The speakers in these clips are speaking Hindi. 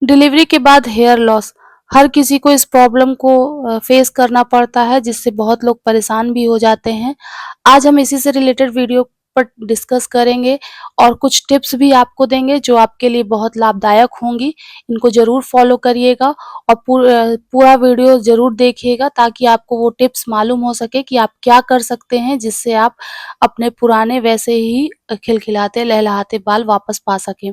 डिलीवरी के बाद हेयर लॉस हर किसी को इस प्रॉब्लम को फेस करना पड़ता है, जिससे बहुत लोग परेशान भी हो जाते हैं। आज हम इसी से रिलेटेड वीडियो पर डिस्कस करेंगे और कुछ टिप्स भी आपको देंगे जो आपके लिए बहुत लाभदायक होंगी। इनको ज़रूर फॉलो करिएगा और पूरा वीडियो ज़रूर देखिएगा ताकि आपको वो टिप्स मालूम हो सके कि आप क्या कर सकते हैं जिससे आप अपने पुराने वैसे ही खिलखिलाते, लहलहाते बाल वापस पा सकें।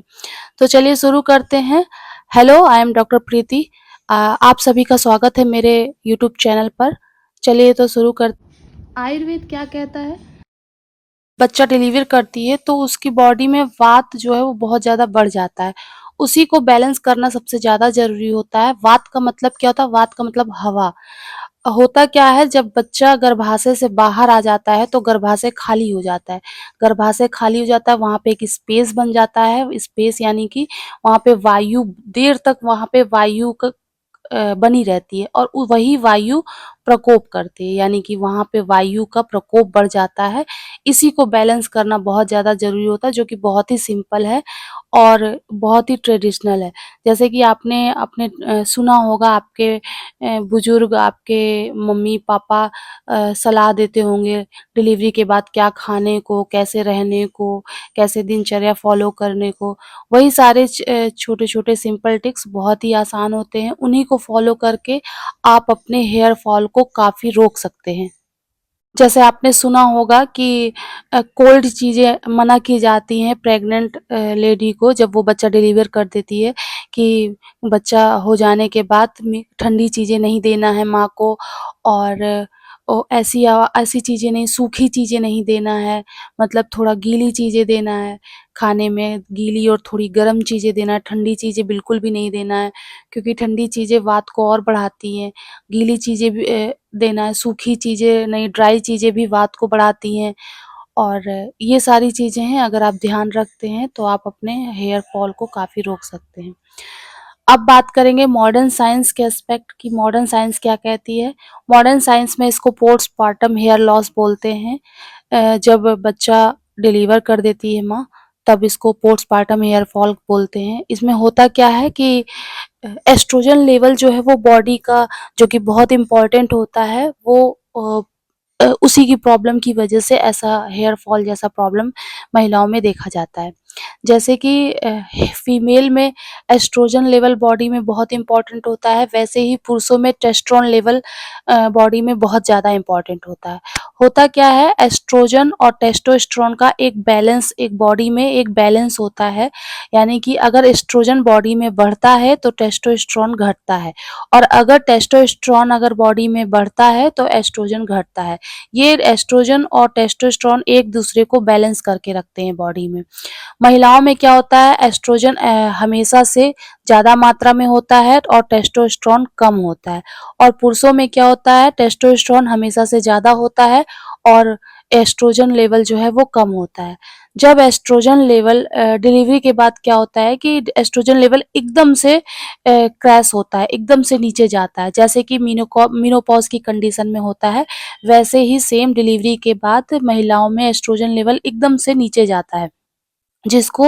तो चलिए शुरू करते हैं। हेलो, आई एम डॉक्टर प्रीति। आप सभी का स्वागत है मेरे यूट्यूब चैनल पर। चलिए तो शुरू कर। आयुर्वेद क्या कहता है? बच्चा डिलीवर करती है तो उसकी बॉडी में वात जो है वो बहुत ज़्यादा बढ़ जाता है। उसी को बैलेंस करना सबसे ज़्यादा ज़रूरी होता है। वात का मतलब क्या होता है? वात का मतलब हवा। होता क्या है जब बच्चा गर्भाशय से बाहर आ जाता है तो गर्भाशय खाली हो जाता है। गर्भाशय खाली हो जाता है, वहाँ पे एक स्पेस बन जाता है। स्पेस यानी कि वहाँ पे वायु देर तक वहाँ पे वायु बनी रहती है और वही वायु प्रकोप करती है, यानी कि वहाँ पे वायु का प्रकोप बढ़ जाता है। इसी को बैलेंस करना बहुत ज़्यादा ज़रूरी होता है, जो कि बहुत ही सिंपल है और बहुत ही ट्रेडिशनल है। जैसे कि आपने अपने सुना होगा, आपके बुजुर्ग, आपके मम्मी-पापा सलाह देते होंगे डिलीवरी के बाद क्या खाने को, कैसे रहने को, कैसे दिनचर्या फ़ॉलो करने को। वही सारे छोटे-छोटे सिंपल ट्रिक्स बहुत ही आसान होते हैं। उन्हीं को फ़ॉलो करके आप अपने हेयर फॉल को काफ़ी रोक सकते हैं। जैसे आपने सुना होगा कि कोल्ड चीज़ें मना की जाती हैं प्रेग्नेंट लेडी को जब वो बच्चा डिलीवर कर देती है, कि बच्चा हो जाने के बाद में ठंडी चीज़ें नहीं देना है माँ को और ऐसी चीज़ें नहीं, सूखी चीज़ें नहीं देना है, मतलब थोड़ा गीली चीज़ें देना है खाने में, गीली और थोड़ी गर्म चीज़ें देना है, ठंडी चीज़ें बिल्कुल भी नहीं देना है, क्योंकि ठंडी चीज़ें वात को और बढ़ाती हैं। गीली चीज़ें भी देना है, सूखी चीज़ें नहीं, ड्राई चीज़ें भी वात को बढ़ाती हैं और ये सारी चीज़ें हैं, अगर आप ध्यान रखते हैं तो आप अपने हेयर फॉल को काफ़ी रोक सकते हैं। अब बात करेंगे मॉडर्न साइंस के एस्पेक्ट की। मॉडर्न साइंस क्या कहती है? मॉडर्न साइंस में इसको पोस्टपार्टम हेयर लॉस बोलते हैं। जब बच्चा डिलीवर कर देती है माँ, तब इसको पोस्टपार्टम हेयर फॉल बोलते हैं। इसमें होता क्या है कि एस्ट्रोजन लेवल जो है वो बॉडी का, जो कि बहुत इम्पोर्टेंट होता है, वो उसी की प्रॉब्लम की वजह से ऐसा हेयर फॉल जैसा प्रॉब्लम महिलाओं में देखा जाता है। जैसे कि फीमेल में एस्ट्रोजन लेवल बॉडी में बहुत इम्पोर्टेंट होता है, वैसे ही पुरुषों में टेस्टोस्टेरोन लेवल बॉडी में बहुत ज़्यादा इम्पोर्टेंट होता है। होता क्या है, एस्ट्रोजन और टेस्टोस्टेरोन का एक बैलेंस, एक बॉडी में एक बैलेंस होता है, यानी कि अगर एस्ट्रोजन बॉडी में बढ़ता है तो टेस्टोस्टेरोन घटता है और अगर टेस्टोस्टेरोन अगर बॉडी में बढ़ता है तो एस्ट्रोजन घटता है। ये एस्ट्रोजन और टेस्टोस्टेरोन एक दूसरे को बैलेंस करके रखते हैं बॉडी में। महिलाओं में क्या होता है, एस्ट्रोजन हमेशा से ज़्यादा मात्रा में होता है और टेस्टोस्टेरोन कम होता है, और पुरुषों में क्या होता है, टेस्टोस्टेरोन हमेशा से ज़्यादा होता है और एस्ट्रोजन लेवल जो है वो कम होता है। जब एस्ट्रोजन लेवल डिलीवरी के बाद क्या होता है कि एस्ट्रोजन लेवल एकदम से क्रैश होता है, एकदम से नीचे जाता है, जैसे कि मेनोपॉज़ की कंडीशन में होता है, वैसे ही सेम डिलीवरी के बाद महिलाओं में एस्ट्रोजन लेवल एकदम से नीचे जाता है, जिसको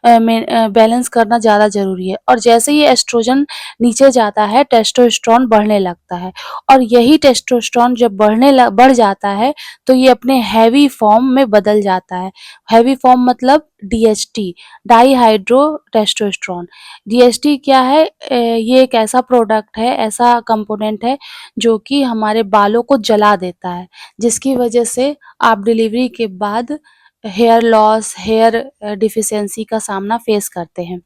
बैलेंस करना ज़्यादा ज़रूरी है। और जैसे ही एस्ट्रोजन नीचे जाता है, टेस्टोस्टेरोन बढ़ने लगता है और यही टेस्टोस्टेरोन जब बढ़ जाता है, तो ये अपने हैवी फॉर्म में बदल जाता है। हैवी फॉर्म मतलब डीएचटी, डाइहाइड्रो टेस्टोस्टेरोन। डीएचटी क्या है? ये एक ऐसा प्रोडक्ट है, ऐसा कंपोनेंट है जो कि हमारे बालों को जला देता है, जिसकी वजह से आप डिलीवरी के बाद हेयर लॉस, हेयर डिफिशियंसी का सामना फेस करते हैं।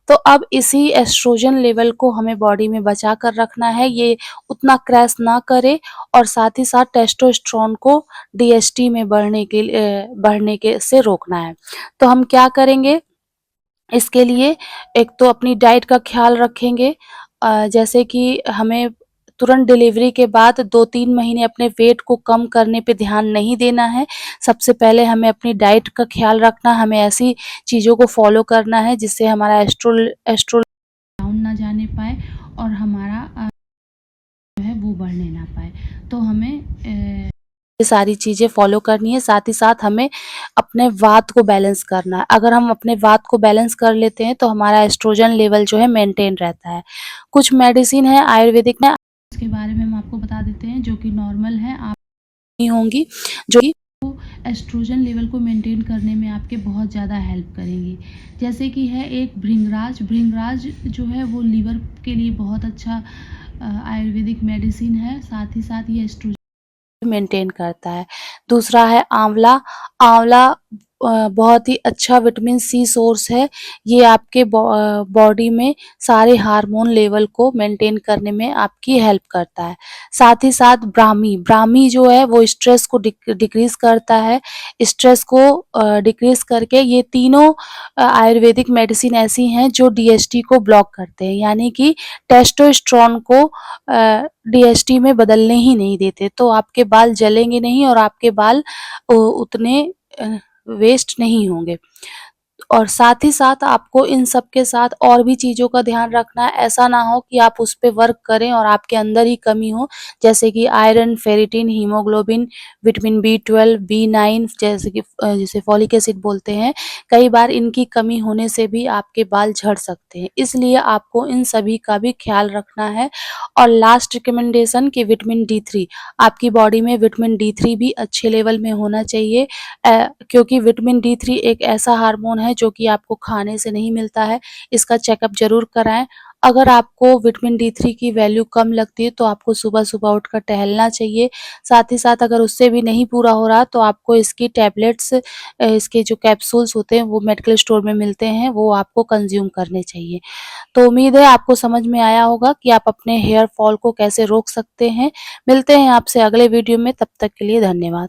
तो अब इसी एस्ट्रोजन लेवल को हमें बॉडी में बचा कर रखना है, ये उतना क्रैश ना करे और साथ ही साथ टेस्टोस्टेरोन को डीएचटी में बढ़ने के से रोकना है। तो हम क्या करेंगे? इसके लिए एक तो अपनी डाइट का ख़्याल रखेंगे, जैसे कि हमें तुरंत डिलीवरी के बाद 2-3 महीने अपने वेट को कम करने पे ध्यान नहीं देना है। सबसे पहले हमें अपनी डाइट का ख़्याल रखना, हमें ऐसी चीज़ों को फ़ॉलो करना है जिससे हमारा एस्ट्रोल डाउन ना जाने पाए और हमारा जो है वो बढ़ने ना पाए। तो हमें ये सारी चीज़ें फॉलो करनी है। साथ ही साथ हमें अपने वात को बैलेंस करना है। अगर हम अपने वात को बैलेंस कर लेते हैं तो हमारा एस्ट्रोजन लेवल जो है मेंटेन रहता है। कुछ मेडिसिन है आयुर्वेदिक में, इसके बारे में हम आपको बता देते हैं जो कि नॉर्मल है, आप नहीं होंगी, जो कि एस्ट्रोजन लेवल को मेंटेन करने में आपके बहुत ज़्यादा हेल्प करेंगी। जैसे कि है एक भृंगराज, भृंगराज जो है वो लीवर के लिए बहुत अच्छा आयुर्वेदिक मेडिसिन है। साथ ही साथ ये एस्ट्रोजन मेंटेन करता है। दूसरा है आंवला, आंवला बहुत ही अच्छा विटामिन सी सोर्स है। ये आपके बॉडी में सारे हार्मोन लेवल को मेंटेन करने में आपकी हेल्प करता है। साथ ही साथ ब्राह्मी, ब्राह्मी जो है वो स्ट्रेस को डिक्रीज़ करता है। स्ट्रेस को डिक्रीज़ करके ये तीनों आयुर्वेदिक मेडिसिन ऐसी हैं जो डीएचटी को ब्लॉक करते हैं, यानी कि टेस्टोस्टेरोन को डीएचटी में बदलने ही नहीं देते, तो आपके बाल जलेंगे नहीं और आपके बाल उतने वेस्ट नहीं होंगे। और साथ ही साथ आपको इन सब के साथ और भी चीज़ों का ध्यान रखना है। ऐसा ना हो कि आप उस पे वर्क करें और आपके अंदर ही कमी हो, जैसे कि आयरन, फेरिटिन, हीमोग्लोबिन, विटामिन बी12, बी9, जैसे कि जिसे फॉलिक एसिड बोलते हैं। कई बार इनकी कमी होने से भी आपके बाल झड़ सकते हैं, इसलिए आपको इन सभी का भी ख्याल रखना है। और लास्ट रिकमेंडेशन कि विटामिन डी3, आपकी बॉडी में विटामिन डी3 भी अच्छे लेवल में होना चाहिए, क्योंकि विटामिन डी3 एक ऐसा हार्मोन है जो कि आपको खाने से नहीं मिलता है। इसका चेकअप ज़रूर कराएँ। अगर आपको विटामिन डी3 की वैल्यू कम लगती है तो आपको सुबह-सुबह उठकर टहलना चाहिए। साथ ही साथ अगर उससे भी नहीं पूरा हो रहा तो आपको इसकी टैबलेट्स, इसके जो कैप्सूल्स होते हैं वो मेडिकल स्टोर में मिलते हैं, वो आपको कंज़्यूम करने चाहिए। तो उम्मीद है आपको समझ में आया होगा कि आप अपने हेयर फॉल को कैसे रोक सकते हैं। मिलते हैं आपसे अगले वीडियो में, तब तक के लिए धन्यवाद।